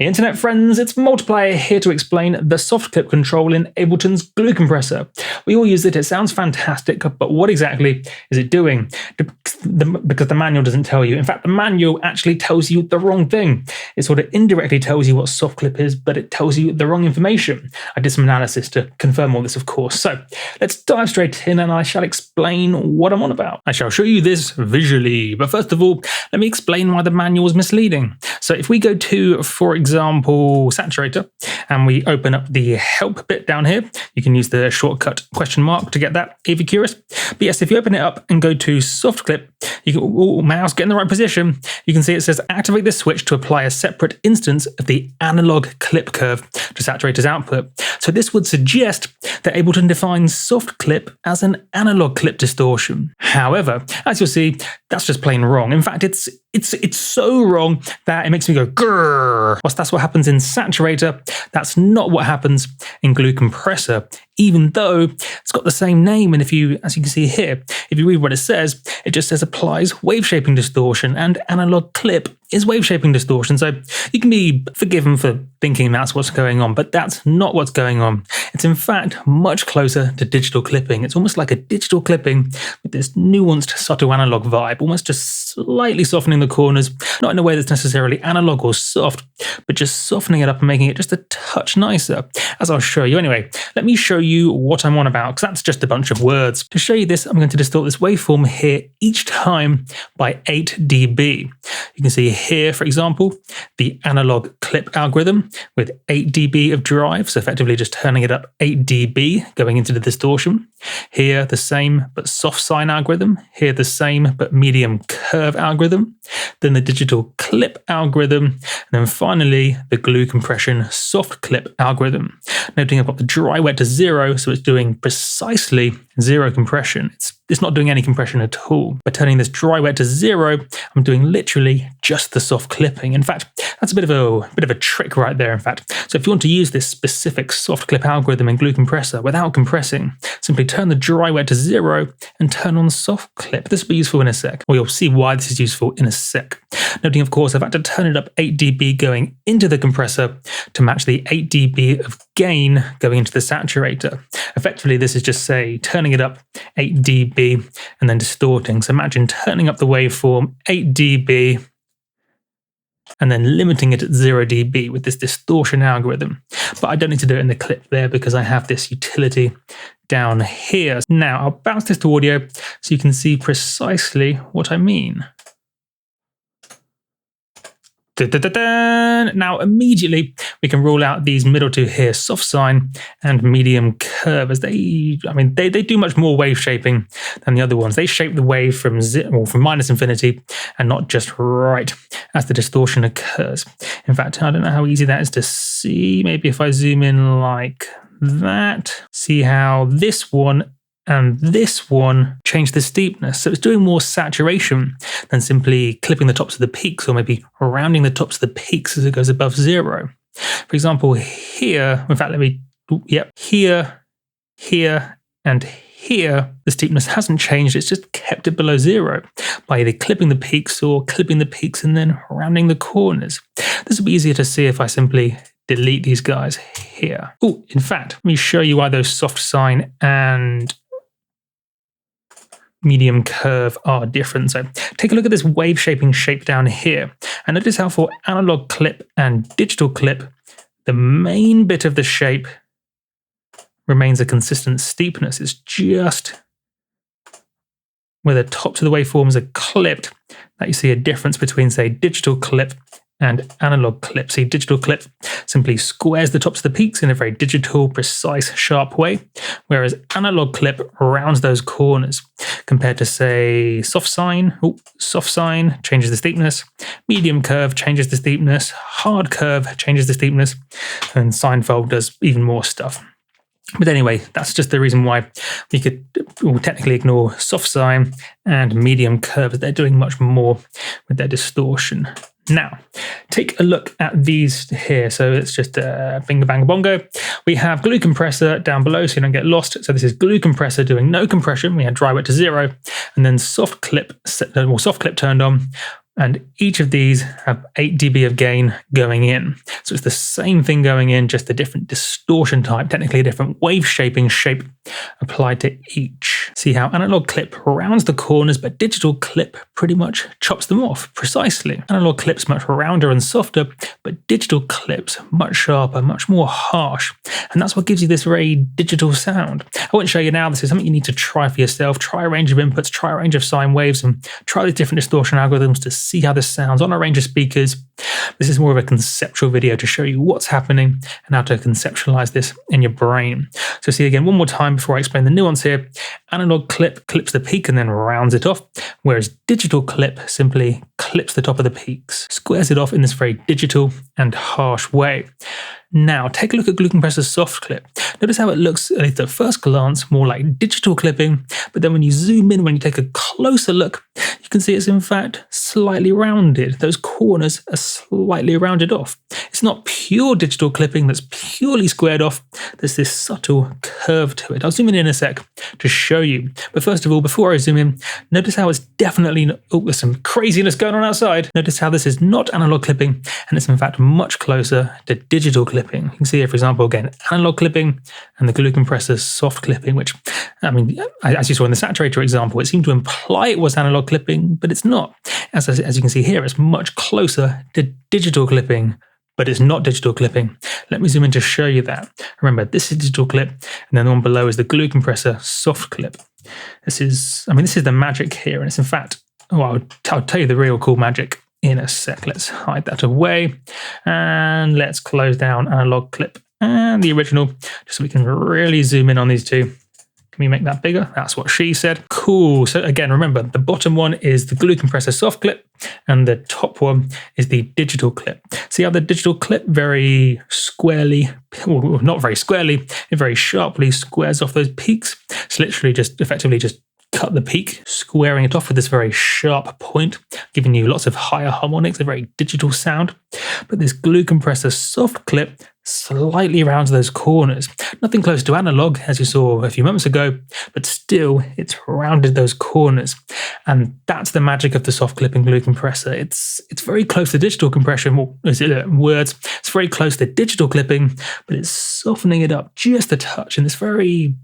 Internet friends, it's Multiplier here to explain the soft clip control in Ableton's glue compressor. We all use it sounds fantastic, but what exactly is it doing? Because the manual doesn't tell you. In fact, the manual actually tells you the wrong thing. It sort of indirectly tells you what soft clip is, but it tells you the wrong information. I did some analysis to confirm all this, of course. So let's dive straight in and I shall explain what I'm on about. I shall show you this visually, but first of all, let me explain why the manual is misleading. So if we go to, for example, Saturator, and we open up the help bit down here, you can use the shortcut question mark to get that if you're curious. But yes, if you open it up and go to soft clip, you can, mouse, get in the right position, you can see it says activate this switch to apply a separate instance of the analog clip curve to Saturator's output. So this would suggest that Ableton defines soft clip as an analog clip distortion. However, as you'll see, that's just plain wrong. In fact, it's so wrong that it makes me go grrr. Whilst that's what happens in Saturator, that's not what happens in Glue Compressor, even though it's got the same name. And if you, as you can see here, if you read what it says, it just says applies wave shaping distortion, and analog clip is wave shaping distortion. So you can be forgiven for thinking that's what's going on, but that's not what's going on. It's in fact much closer to digital clipping. It's almost like a digital clipping with this nuanced, subtle analog vibe, almost just slightly softening the corners, not in a way that's necessarily analog or soft, but just softening it up and making it just a touch nicer, as I'll show you. Anyway, let me show you what I'm on about, because that's just a bunch of words. To show you this, I'm going to distort this waveform here each time by 8 dB. You can see here, for example, the analog clip algorithm with 8 dB of drive, so effectively just turning it up 8 dB going into the distortion. Here, the same but soft sine algorithm. Here, the same but medium curve algorithm. Then the digital clip algorithm. And then finally, the glue compression soft clip algorithm. Noting I've got the dry wet to 0, so it's doing precisely 0 compression. It's not doing any compression at all. By turning this dry wet to 0, I'm doing literally just the soft clipping. In fact, that's a bit of a trick right there, in fact. So if you want to use this specific soft clip algorithm in Glue Compressor without compressing, simply turn the dry wet to 0 and turn on soft clip. This will be useful in a sec, or you'll see why this is useful in a sec. Noting, of course, I've had to turn it up 8 dB going into the compressor to match the 8 dB of gain going into the saturator. Effectively, this is just, say, turning it up 8 dB and then distorting. So imagine turning up the waveform 8 dB and then limiting it at 0 dB with this distortion algorithm. But I don't need to do it in the clip there because I have this utility down here. Now I'll bounce this to audio so you can see precisely what I mean. Now immediately we can rule out these middle two here, soft sine and medium curve, as they do much more wave shaping than the other ones. They shape the wave from minus infinity and not just right as the distortion occurs. In fact, I don't know how easy that is to see. Maybe if I zoom in like that, see how this one and this one change the steepness. So it's doing more saturation than simply clipping the tops of the peaks, or maybe rounding the tops of the peaks as it goes above 0. For example, here, in fact, here, and here, the steepness hasn't changed, it's just kept it below 0 by either clipping the peaks or clipping the peaks and then rounding the corners. This will be easier to see if I simply delete these guys here. Oh, in fact, let me show you why those soft sine and medium curve are different. So take a look at this wave shaping shape down here, and notice how for analog clip and digital clip, the main bit of the shape remains a consistent steepness. It's just where the tops of the waveforms are clipped that you see a difference between, say, digital clip and analog clip. See, digital clip simply squares the tops of the peaks in a very digital, precise, sharp way, whereas analog clip rounds those corners, compared to, say, soft sine. Soft sine changes the steepness, medium curve changes the steepness, hard curve changes the steepness, and sine fold does even more stuff. But anyway, that's just the reason why we could technically ignore soft sine and medium curve, as they're doing much more with their distortion. Now, take a look at these here. So it's just a bingo bang bongo. We have Glue Compressor down below so you don't get lost. So this is Glue Compressor doing no compression. We had dry wet to 0, and then soft clip turned on. And each of these have 8 dB of gain going in. So it's the same thing going in, just a different distortion type, technically a different wave shaping shape applied to each. See how analog clip rounds the corners, but digital clip pretty much chops them off precisely. Analog clip's much rounder and softer, but digital clip's much sharper, much more harsh. And that's what gives you this very digital sound. I won't show you now. This is something you need to try for yourself. Try a range of inputs, try a range of sine waves, and try these different distortion algorithms to see how this sounds on a range of speakers. This is more of a conceptual video to show you what's happening and how to conceptualize this in your brain. So see again one more time before I explain the nuance here. Analog clip clips the peak and then rounds it off, whereas digital clip simply clips the top of the peaks, squares it off in this very digital and harsh way. Now, take a look at Glue Compressor's soft clip. Notice how it looks, at least at first glance, more like digital clipping, but then when you zoom in, when you take a closer look, you can see it's in fact slightly rounded. Those corners are slightly rounded off. It's not pure digital clipping that's purely squared off. There's this subtle curve to it. I'll zoom in a sec to show you. But first of all, before I zoom in, notice how it's definitely, oh, there's some craziness going on outside. Notice how this is not analog clipping, and it's in fact much closer to digital clipping. You can see here, for example, again, analog clipping and the Glue Compressor's soft clipping, which, I mean, as you saw in the saturator example, it seemed to imply it was analog clipping, but it's not. As you can see here, it's much closer to digital clipping, but it's not digital clipping. Let me zoom in to show you that. Remember, this is digital clip, and then the one below is the Glue Compressor soft clip. This is the magic here, and it's in fact, well, I'll tell you the real cool magic in a sec. Let's hide that away and let's close down analog clip and the original just so we can really zoom in on these two. Can we make that bigger? That's what she said. Cool. So again, remember the bottom one is the Glue Compressor soft clip and the top one is the digital clip. See how the digital clip very squarely, well, not very squarely, it very sharply squares off those peaks. It's literally just effectively just cut the peak, squaring it off with this very sharp point, giving you lots of higher harmonics, a very digital sound. But this Glue Compressor soft clip slightly rounds those corners. Nothing close to analog, as you saw a few moments ago, but still it's rounded those corners. And that's the magic of the soft clipping Glue Compressor. It's very close to digital compression, words. It's very close to digital clipping, but it's softening it up just a touch in this very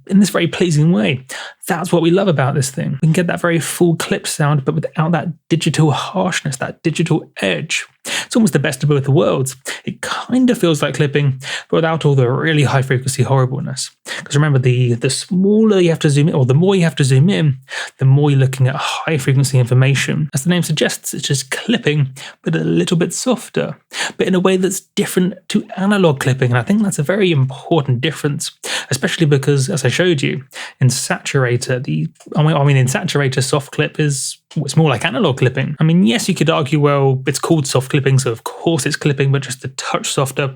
pleasing way. That's what we love about this thing. We can get that very full clip sound, but without that digital harshness, that digital edge. It's almost the best of both worlds. It kind of feels like clipping, but without all the really high frequency horribleness. Because remember, the smaller you have to zoom in, or the more you have to zoom in, the more you're looking at high frequency information. As the name suggests, it's just clipping, but a little bit softer, but in a way that's different to analog clipping. And I think that's a very important difference, especially because, as I showed you, in saturator, in saturator, soft clip is, it's more like analog clipping. I mean, yes, you could argue, well, it's called soft clipping, so of course it's clipping, but just a touch softer.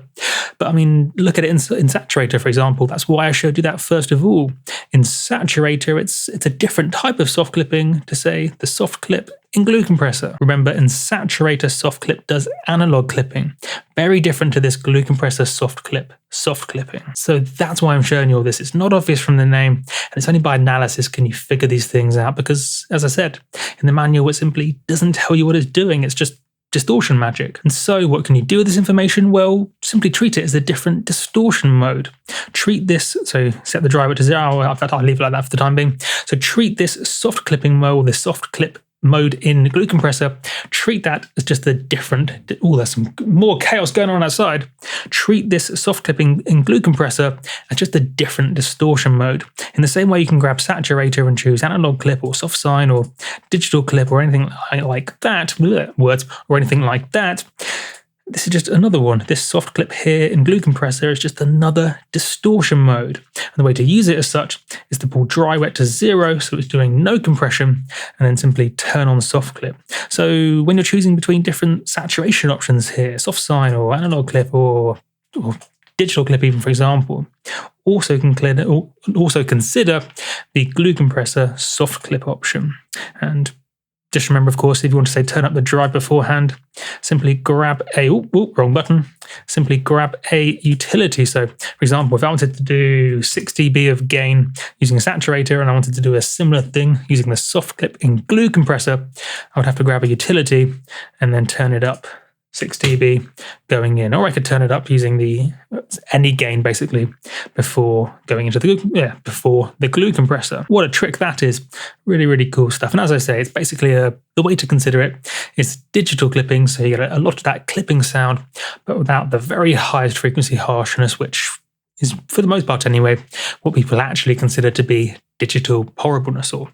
But I mean, look at it in saturator, for example. That's why I showed you that first of all. In saturator, it's a different type of soft clipping to say the soft clip in Glue Compressor. Remember, in saturator, soft clip does analog clipping. Very different to this Glue Compressor soft clip, soft clipping. So that's why I'm showing you all this. It's not obvious from the name, and it's only by analysis can you figure these things out, because, as I said, in the manual, it simply doesn't tell you what it's doing. It's just distortion magic. And so what can you do with this information? Well, simply treat it as a different distortion mode. Treat this, so set the driver to 0. In fact, I'll leave it like that for the time being. So treat this soft clipping mode, this soft clip mode in Glue Compressor, treat that as just a different, there's some more chaos going on outside. Treat this soft clipping in Glue Compressor as just a different distortion mode. In the same way you can grab saturator and choose analog clip or soft sine or digital clip or anything like that, or anything like that. This is just another one. This soft clip here in Glue Compressor is just another distortion mode. And the way to use it as such is to pull dry wet to 0, so it's doing no compression, and then simply turn on soft clip. So when you're choosing between different saturation options here, soft sine or analog clip or digital clip even, for example, also consider the Glue Compressor soft clip option. And Just remember, of course, if you want to say turn up the drive beforehand, simply grab a, wrong button, simply grab a utility. So for example, if I wanted to do 6 dB of gain using a saturator and I wanted to do a similar thing using the soft clip in Glue Compressor, I would have to grab a utility and then turn it up 6 dB going in, or I could turn it up using any gain basically before going into before the Glue Compressor. What a trick that is! Really, really cool stuff. And as I say, it's basically the way to consider it is digital clipping, so you get a lot of that clipping sound, but without the very highest frequency harshness, which is, for the most part anyway, what people actually consider to be digital horribleness or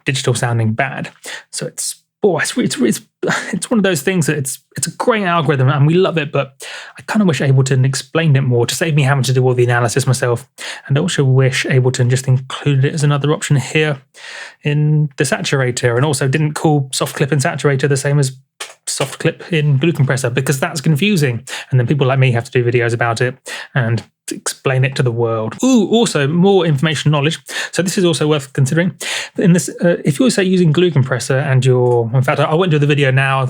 digital sounding bad. So it's one of those things that it's a great algorithm and we love it, but I kind of wish Ableton explained it more to save me having to do all the analysis myself. And I also wish Ableton just included it as another option here in the saturator, and also didn't call soft clip in saturator the same as soft clip in Glue Compressor, because that's confusing. And then people like me have to do videos about it and explain it to the world. Also more information knowledge. So this is also worth considering. In this, if you're say using Glue Compressor and in fact, I won't do the video now.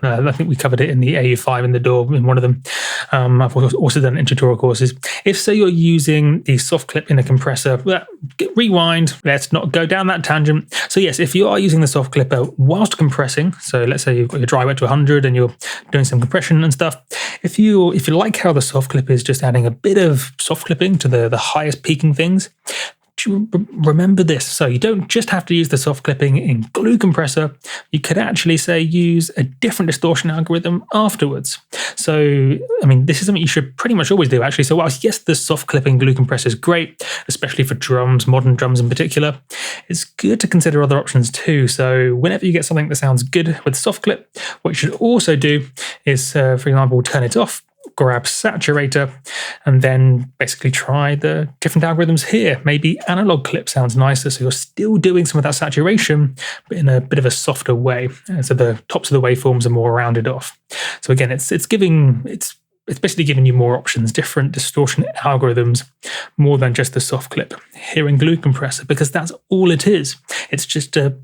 I think we covered it in the AU5 in the door in one of them. I've also done it in tutorial courses. If say you're using the soft clip in a compressor, rewind. Let's not go down that tangent. So yes, if you are using the soft clipper whilst compressing, so let's say you've got your dry wet to 100 and you're doing some compression and stuff. If you like how the soft clip is just adding a bit of soft clipping to the highest peaking things, remember this. So you don't just have to use the soft clipping in Glue Compressor. You could actually say use a different distortion algorithm afterwards. So, I mean, this is something you should pretty much always do actually. So whilst yes, the soft clipping Glue Compressor is great, especially for drums, modern drums in particular, it's good to consider other options too. So whenever you get something that sounds good with soft clip, what you should also do is, for example, turn it off, grab saturator, and then basically try the different algorithms here. Maybe analog clip sounds nicer, so you're still doing some of that saturation, but in a bit of a softer way. So the tops of the waveforms are more rounded off. So again, it's basically giving you more options, different distortion algorithms, more than just the soft clip here in Glue Compressor, because that's all it is. It's just a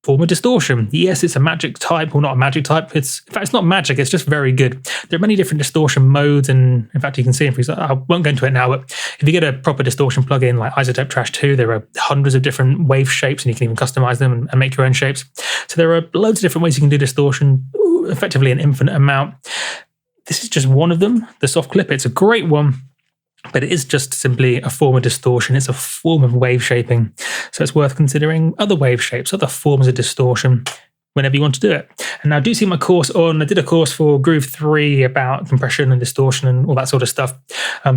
form of distortion. Yes, it's a magic type, or not a magic type. In fact, it's not magic, it's just very good. There are many different distortion modes, and in fact, you can see, I won't go into it now, but if you get a proper distortion plugin like Isotope Trash 2, there are hundreds of different wave shapes, and you can even customize them and make your own shapes. So there are loads of different ways you can do distortion, effectively an infinite amount. This is just one of them, the soft clip. It's a great one, but it is just simply a form of distortion. It's a form of wave shaping. So it's worth considering other wave shapes, other forms of distortion whenever you want to do it. And now do see my course I did a course for Groove 3 about compression and distortion and all that sort of stuff.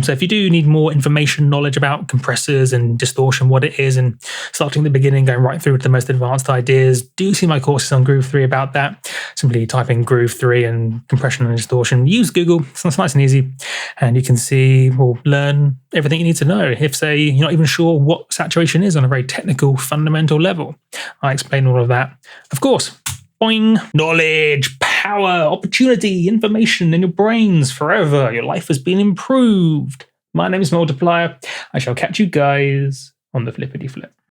So if you do need more information, knowledge about compressors and distortion, what it is, and starting at the beginning, going right through to the most advanced ideas, do see my courses on Groove 3 about that. Simply type in Groove 3 and compression and distortion. Use Google, it's nice and easy, and you can see or learn everything you need to know. If, say, you're not even sure what saturation is on a very technical, fundamental level, I explain all of that. Of course, boing, knowledge, power, opportunity, information in your brains forever. Your life has been improved. My name is Multiplier. I shall catch you guys on the flippity flip.